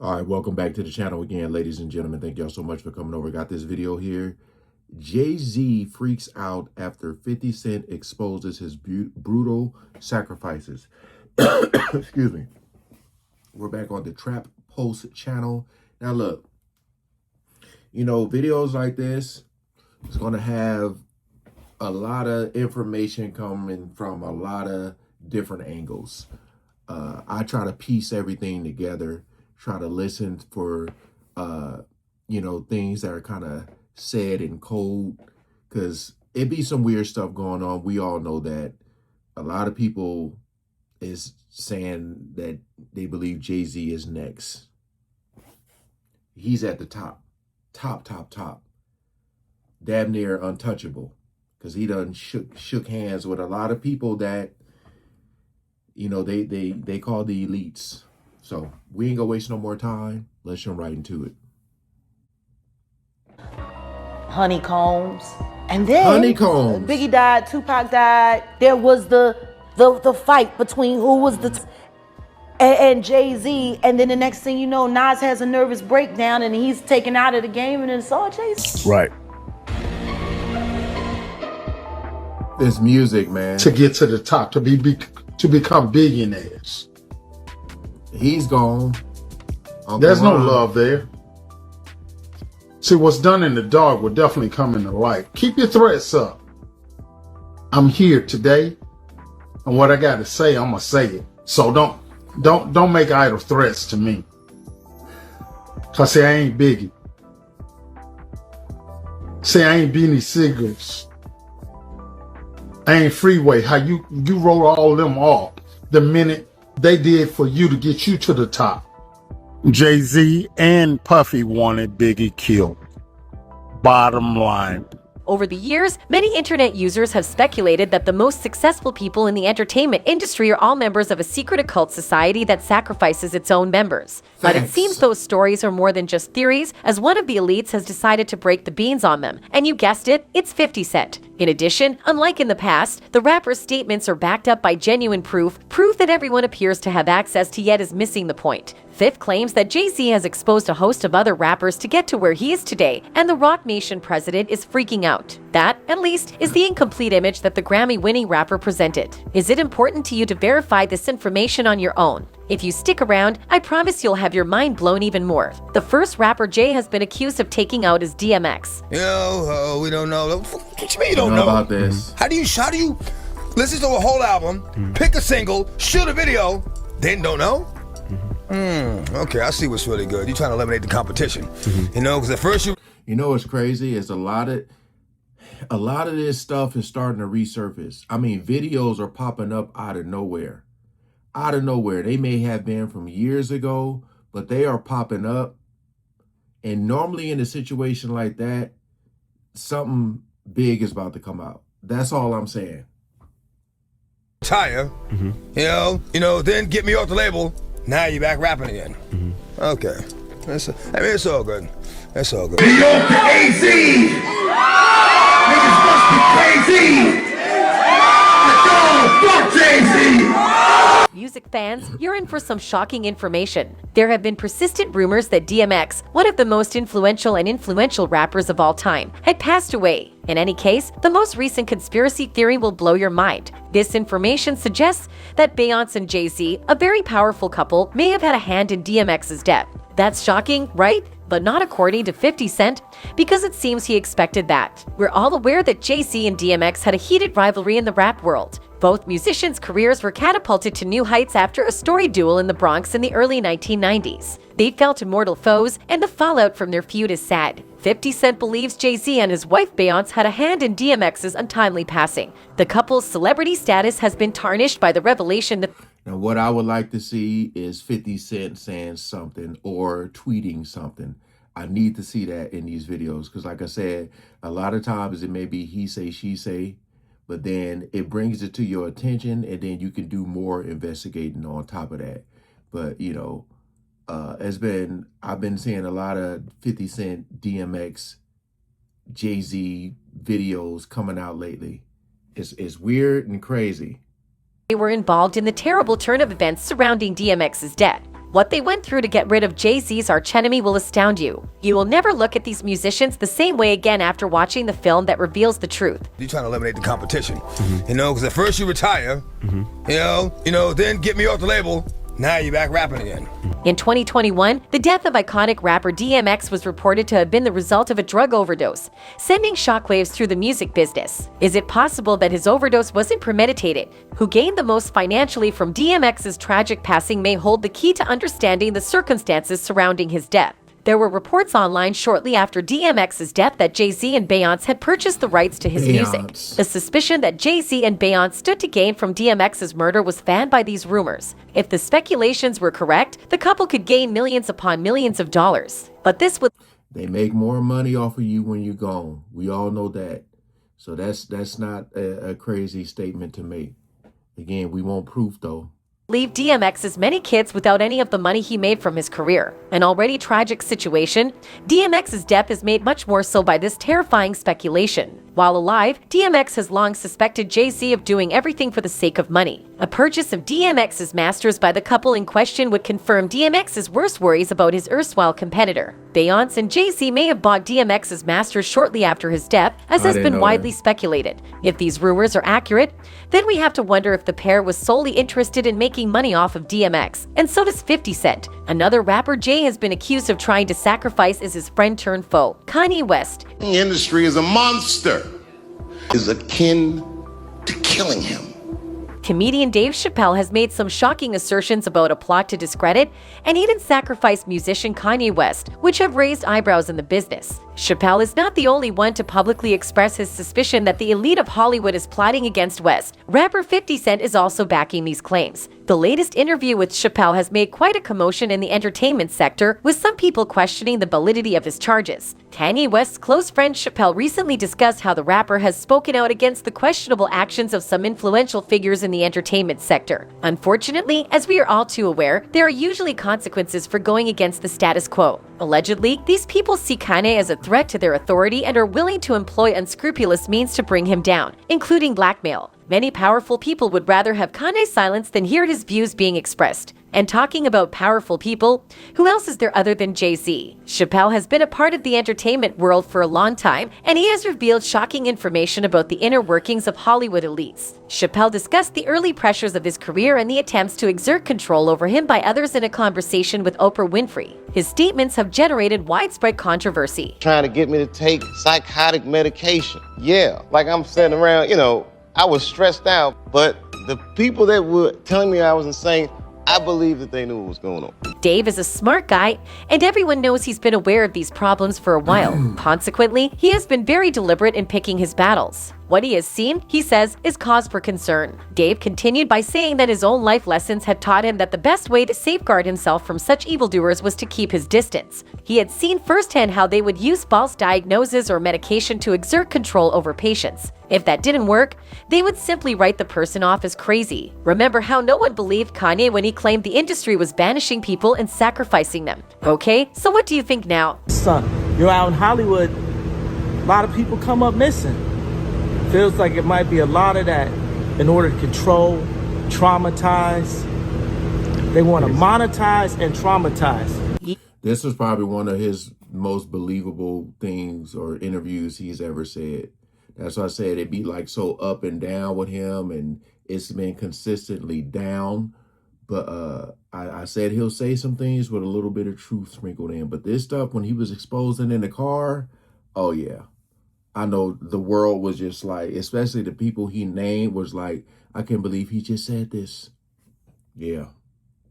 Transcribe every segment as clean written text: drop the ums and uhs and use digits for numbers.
All right, welcome back to the channel again, ladies and gentlemen. Thank y'all so much for coming over. Got this video here. Jay-Z freaks out after 50 Cent exposes his brutal sacrifices. Excuse me. We're back on the Trap Post channel. Now look, you know, videos like this is going to have a lot of information coming from a lot of different angles. I try to piece everything together, try to listen for, you know, things that are kind of said in code, because it be some weird stuff going on. We all know that a lot of people is saying that they believe Jay-Z is next. He's at the top. Damn near untouchable, because he done shook hands with a lot of people that, you know, they call the elites. So we ain't gonna waste no more time. Let's jump right into it. Honeycombs. And then Honeycombs. Biggie died, Tupac died. There was the fight between who was the and Jay-Z, and then the next thing you know, Nas has a nervous breakdown and he's taken out of the game, and it's all Jay-Z. Right. This music, man. To get to the top, to become billionaires. He's gone. There's no love there. See, what's done in the dark will definitely come in the light. Keep your threats up. I'm here today, and what I got to say, I'm gonna say it. So don't make idle threats to me. Cause see, I ain't Biggie. See, I ain't Beanie Siegels. I ain't Freeway. How you wrote all them off the minute they did for you to get you to the top. Jay-Z and Puffy wanted Biggie killed. Bottom line. Over the years, many internet users have speculated that the most successful people in the entertainment industry are all members of a secret occult society that sacrifices its own members. But it seems those stories are more than just theories, as one of the elites has decided to break the beans on them. And you guessed it, it's 50 Cent. In addition, unlike in the past, the rapper's statements are backed up by genuine proof that everyone appears to have access to, yet is missing the point. Fifth claims that Jay-Z has exposed a host of other rappers to get to where he is today, and the Roc Nation president is freaking out. That, at least, is the incomplete image that the Grammy-winning rapper presented. Is it important to you to verify this information on your own? If you stick around, I promise you'll have your mind blown even more. The first rapper Jay has been accused of taking out is DMX. Yo, we don't know. What you mean you don't know about this? How do you listen to a whole album, pick a single, shoot a video, then don't know? Okay, I see what's really good. You're trying to eliminate the competition. You know, because at first you know what's crazy is a lot of this stuff is starting to resurface. I mean, videos are popping up out of nowhere. Out of nowhere. They may have been from years ago, but they are popping up. And normally in a situation like that, something big is about to come out. That's all I'm saying. tire, you know, then get me off the label. Now you're back rapping again. Okay. It's all good. It's all good. Yo, AZ! Niggas must be crazy! Fuck Jay-Z! Music fans, you're in for some shocking information. There have been persistent rumors that DMX, one of the most influential rappers of all time, had passed away. In any case, the most recent conspiracy theory will blow your mind. This information suggests that Beyonce and Jay-Z, a very powerful couple, may have had a hand in DMX's death. That's shocking, right? But not according to 50 Cent, because it seems he expected that. We're all aware that Jay-Z and DMX had a heated rivalry in the rap world. Both musicians' careers were catapulted to new heights after a storied duel in the Bronx in the early 1990s. They felt immortal foes, and the fallout from their feud is sad. 50 Cent believes Jay-Z and his wife Beyonce had a hand in DMX's untimely passing. The couple's celebrity status has been tarnished by the revelation that... Now, what I would like to see is 50 Cent saying something or tweeting something. I need to see that in these videos because, like I said, a lot of times it may be he say, she say, but then it brings it to your attention and then you can do more investigating on top of that. But, you know, I've been seeing a lot of 50 Cent, DMX, Jay-Z videos coming out lately. It's weird and crazy. They were involved in the terrible turn of events surrounding DMX's death. What they went through to get rid of Jay-Z's archenemy will astound you. You will never look at these musicians the same way again after watching the film that reveals the truth. You're trying to eliminate the competition, you know, because at first you retire, you know, then get me off the label. Now you're back rapping again. In 2021, the death of iconic rapper DMX was reported to have been the result of a drug overdose, sending shockwaves through the music business. Is it possible that his overdose wasn't premeditated? Who gained the most financially from DMX's tragic passing may hold the key to understanding the circumstances surrounding his death. There were reports online shortly after DMX's death that Jay-Z and Beyonce had purchased the rights to his music. The suspicion that Jay-Z and Beyonce stood to gain from DMX's murder was fanned by these rumors. If the speculations were correct, the couple could gain millions upon millions of dollars. But this would... They make more money off of you when you're gone. We all know that. So that's not a crazy statement to make. Again, we want proof though. Leave DMX's many kids without any of the money he made from his career. An already tragic situation, DMX's death is made much more so by this terrifying speculation. While alive, DMX has long suspected Jay-Z of doing everything for the sake of money. A purchase of DMX's masters by the couple in question would confirm DMX's worst worries about his erstwhile competitor. Beyonce and Jay-Z may have bought DMX's masters shortly after his death, as has been widely speculated. If these rumors are accurate, then we have to wonder if the pair was solely interested in making money off of DMX. And so does 50 Cent. Another rapper Jay has been accused of trying to sacrifice as his friend turned foe, Kanye West. The industry is a monster, is akin to killing him. Comedian Dave Chappelle has made some shocking assertions about a plot to discredit and even sacrifice musician Kanye West, which have raised eyebrows in the business. Chappelle is not the only one to publicly express his suspicion that the elite of Hollywood is plotting against West. Rapper 50 Cent is also backing these claims. The latest interview with Chappelle has made quite a commotion in the entertainment sector, with some people questioning the validity of his charges. Kanye West's close friend Chappelle recently discussed how the rapper has spoken out against the questionable actions of some influential figures in the entertainment sector. Unfortunately, as we are all too aware, there are usually consequences for going against the status quo. Allegedly, these people see Kanye as a threat to their authority and are willing to employ unscrupulous means to bring him down, including blackmail. Many powerful people would rather have Kanye silenced than hear his views being expressed. And talking about powerful people, who else is there other than Jay-Z? Chappelle has been a part of the entertainment world for a long time, and he has revealed shocking information about the inner workings of Hollywood elites. Chappelle discussed the early pressures of his career and the attempts to exert control over him by others in a conversation with Oprah Winfrey. His statements have generated widespread controversy. Trying to get me to take psychotic medication. Yeah, like I'm sitting around, I was stressed out, but the people that were telling me I was insane, I believe that they knew what was going on. Dave is a smart guy, and everyone knows he's been aware of these problems for a while. Consequently, he has been very deliberate in picking his battles. What he has seen, he says, is cause for concern. Dave continued by saying that his own life lessons had taught him that the best way to safeguard himself from such evildoers was to keep his distance. He had seen firsthand how they would use false diagnoses or medication to exert control over patients. If that didn't work, they would simply write the person off as crazy. Remember how no one believed Kanye when he claimed the industry was banishing people and sacrificing them. Okay, so what do you think now? Son, you're out in Hollywood, a lot of people come up missing. Feels like it might be a lot of that in order to control, traumatize. They want to monetize and traumatize. This was probably one of his most believable things or interviews he's ever said. That's why I said it'd be like so up and down with him, and it's been consistently down. But I said he'll say some things with a little bit of truth sprinkled in. But this stuff, when he was exposing in the car, oh yeah. I know the world was just like, especially the people he named, was like, I can't believe he just said this. Yeah.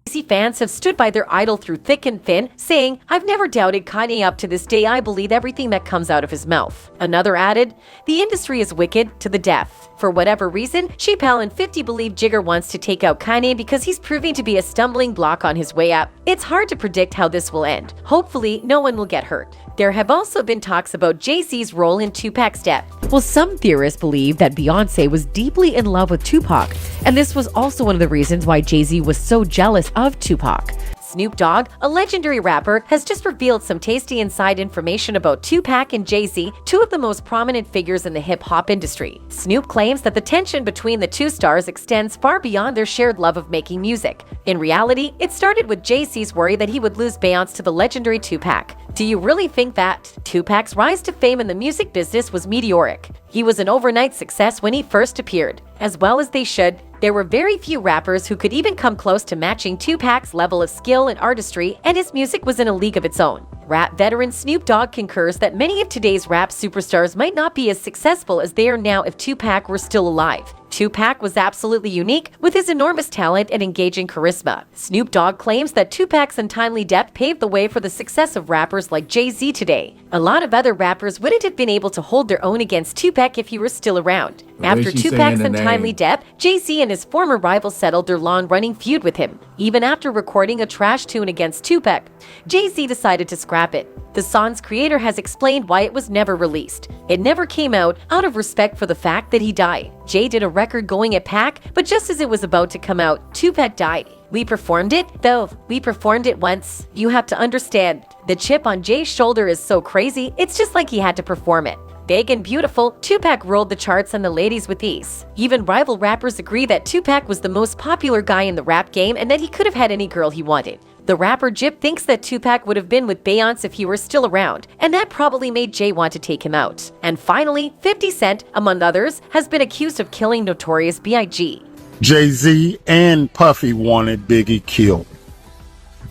Jay-Z fans have stood by their idol through thick and thin, saying, "I've never doubted Kanye up to this day. I believe everything that comes out of his mouth." Another added, "The industry is wicked to the death." For whatever reason, Chappelle and 50 believe Jigger wants to take out Kanye because he's proving to be a stumbling block on his way up. It's hard to predict how this will end. Hopefully, no one will get hurt. There have also been talks about Jay-Z's role in Tupac's death. Well, some theorists believe that Beyonce was deeply in love with Tupac, and this was also one of the reasons why Jay-Z was so jealous of Tupac. Snoop Dogg, a legendary rapper, has just revealed some tasty inside information about Tupac and Jay-Z, two of the most prominent figures in the hip-hop industry. Snoop claims that the tension between the two stars extends far beyond their shared love of making music. In reality, it started with Jay-Z's worry that he would lose Beyonce to the legendary Tupac. Do you really think that? Tupac's rise to fame in the music business was meteoric. He was an overnight success when he first appeared. As well as they should, there were very few rappers who could even come close to matching Tupac's level of skill and artistry, and his music was in a league of its own. Rap veteran Snoop Dogg concurs that many of today's rap superstars might not be as successful as they are now if Tupac were still alive. Tupac was absolutely unique with his enormous talent and engaging charisma. Snoop Dogg claims that Tupac's untimely death paved the way for the success of rappers like Jay-Z today. A lot of other rappers wouldn't have been able to hold their own against Tupac if he were still around. After Tupac's untimely death, Jay-Z and his former rival settled their long-running feud with him. Even after recording a trash tune against Tupac, Jay-Z decided to scrap it. The song's creator has explained why it was never released. It never came out of respect for the fact that he died. Jay did a record going at Pac, but just as it was about to come out, Tupac died. We performed it, though. We performed it once. You have to understand, the chip on Jay's shoulder is so crazy, it's just like he had to perform it. Big and beautiful, Tupac rolled the charts and the ladies with ease. Even rival rappers agree that Tupac was the most popular guy in the rap game and that he could have had any girl he wanted. The rapper Jip thinks that Tupac would have been with Beyonce if he were still around, and that probably made Jay want to take him out. And finally, 50 Cent, among others, has been accused of killing Notorious B.I.G. Jay-Z and Puffy wanted Biggie killed.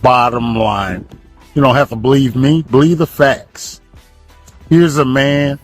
Bottom line. You don't have to believe me, believe the facts. Here's a man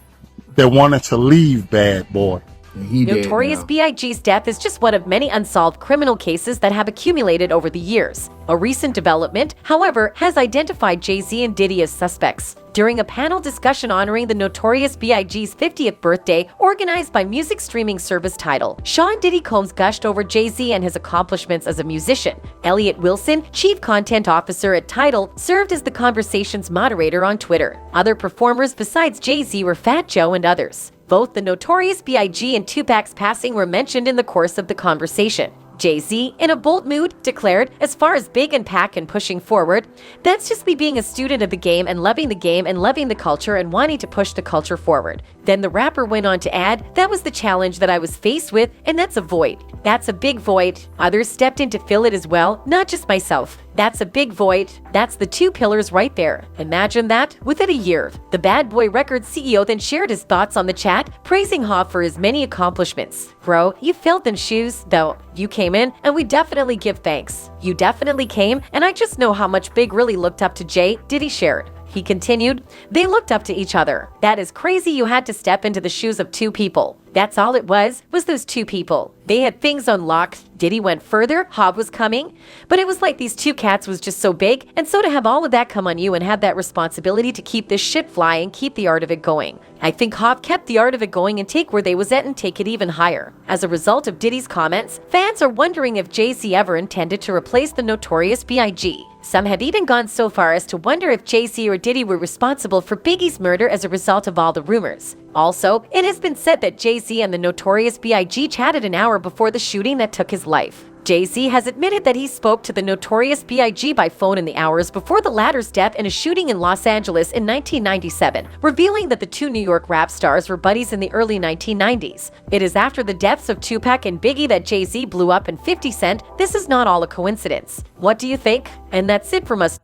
that wanted to leave Bad Boy. Notorious B.I.G.'s death is just one of many unsolved criminal cases that have accumulated over the years. A recent development, however, has identified Jay-Z and Diddy as suspects. During a panel discussion honoring the Notorious B.I.G.'s 50th birthday, organized by music streaming service Tidal, Sean Diddy Combs gushed over Jay-Z and his accomplishments as a musician. Elliot Wilson, chief content officer at Tidal, served as the conversation's moderator on Twitter. Other performers besides Jay-Z were Fat Joe and others. Both the Notorious B.I.G. and Tupac's passing were mentioned in the course of the conversation. Jay-Z, in a bold mood, declared, as far as Big and Pac and pushing forward, that's just me being a student of the game and loving the culture and wanting to push the culture forward. Then the rapper went on to add, that was the challenge that I was faced with, and that's a void. That's a big void. Others stepped in to fill it as well, not just myself. That's a big void. That's the two pillars right there. Imagine that within a year. The Bad Boy Records CEO then shared his thoughts on the chat, praising Hoff for his many accomplishments. Bro, you filled them shoes, though. You came in, and we definitely give thanks. You definitely came, and I just know how much Big really looked up to Jay, Diddy shared. He continued, they looked up to each other. That is crazy you had to step into the shoes of two people. That's all it was those two people. They had things unlocked. Diddy went further, Hobb was coming. But it was like these two cats was just so big, and so to have all of that come on you and have that responsibility to keep this shit flying, keep the art of it going. I think Hobb kept the art of it going and take where they was at and take it even higher. As a result of Diddy's comments, fans are wondering if Jay-Z ever intended to replace the Notorious B.I.G. Some have even gone so far as to wonder if Jay-Z or Diddy were responsible for Biggie's murder as a result of all the rumors. Also, it has been said that Jay-Z and the Notorious B.I.G. chatted an hour before the shooting that took his life. Jay-Z has admitted that he spoke to the Notorious B.I.G. by phone in the hours before the latter's death in a shooting in Los Angeles in 1997, revealing that the two New York rap stars were buddies in the early 1990s. It is after the deaths of Tupac and Biggie that Jay-Z blew up in 50 Cent. This is not all a coincidence. What do you think? And that's it from us.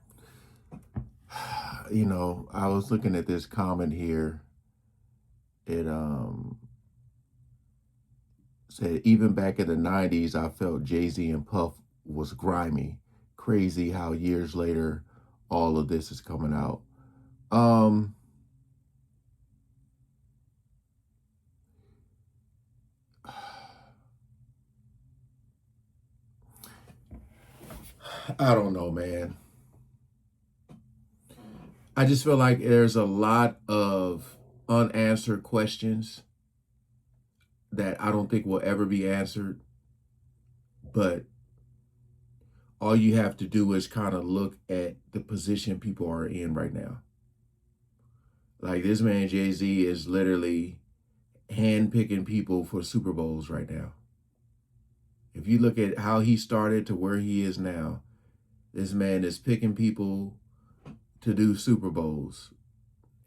You know, I was looking at this comment here. It said, even back in the 90s, I felt Jay-Z and Puff was grimy. Crazy how years later, all of this is coming out. I don't know, man. I just feel like there's a lot of unanswered questions that I don't think will ever be answered. But all you have to do is kind of look at the position people are in right now. Like this man, Jay-Z, is literally handpicking people for Super Bowls right now. If you look at how he started to where he is now, This man is picking people to do Super Bowls.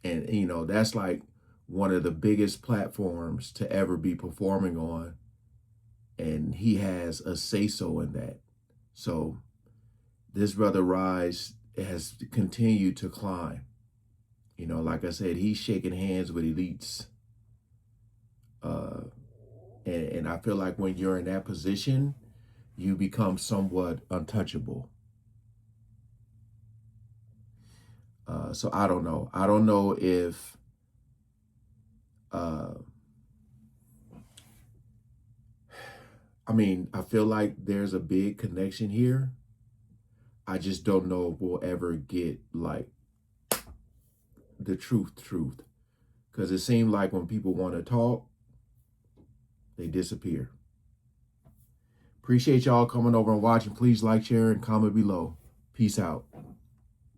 And, you know, that's like one of the biggest platforms to ever be performing on. And he has a say-so in that. So this brother Rise has continued to climb. You know, like I said, he's shaking hands with elites. And I feel like when you're in that position, you become somewhat untouchable. So I don't know. I don't know if I mean, I feel like there's a big connection here. I just don't know if we'll ever get like the truth. Because it seemed like when people want to talk, they disappear. Appreciate y'all coming over and watching. Please like, share, and comment below. Peace out.